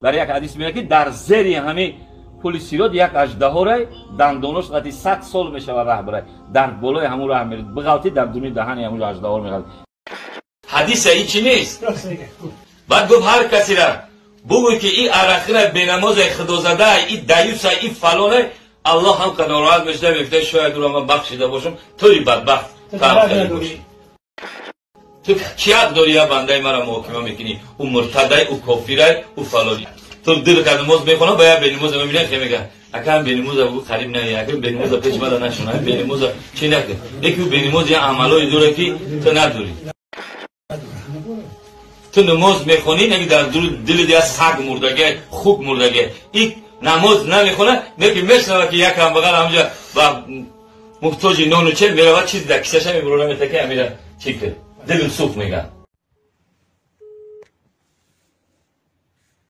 در یک حدیث میگه که در زیر همین پل سیرات یک اژدها رای دندانش قد 100 سال میشه و راه بره در بالای همون راه میره بغلطی در دونی دهن همون اژدها میگه حدیث هیچی نیست. بعد گفت هر کسی را بگوی که این عراقی را به نماز خدا زده این دیوس این فلانه الله هم که ناراحت میشه میگه شاید او را من بخشیده باشم توی بدبخت تاخیر باشی. تو چی حق داری یا بنده مرا محاکمه میکنی؟ او مرتده او کافره او فلانی. تو دل که نماز میخونه باید به نماز میبینه که میگه اگر به نماز او قریب نه اگر به نماز پیش بده نشونه به نماز چی نکن یکی به نماز یا عملای دوره که تو نداری. تو نماز میخونی نگی در دل دیا سگ مردگه خوک مردگه این نماز نمیخونه میگه میشنوه که یک هم بغل همجا و محتاج نون و چل میره و چیز در کسشه میبرونه میتکه میره چی که دل سوخ میگه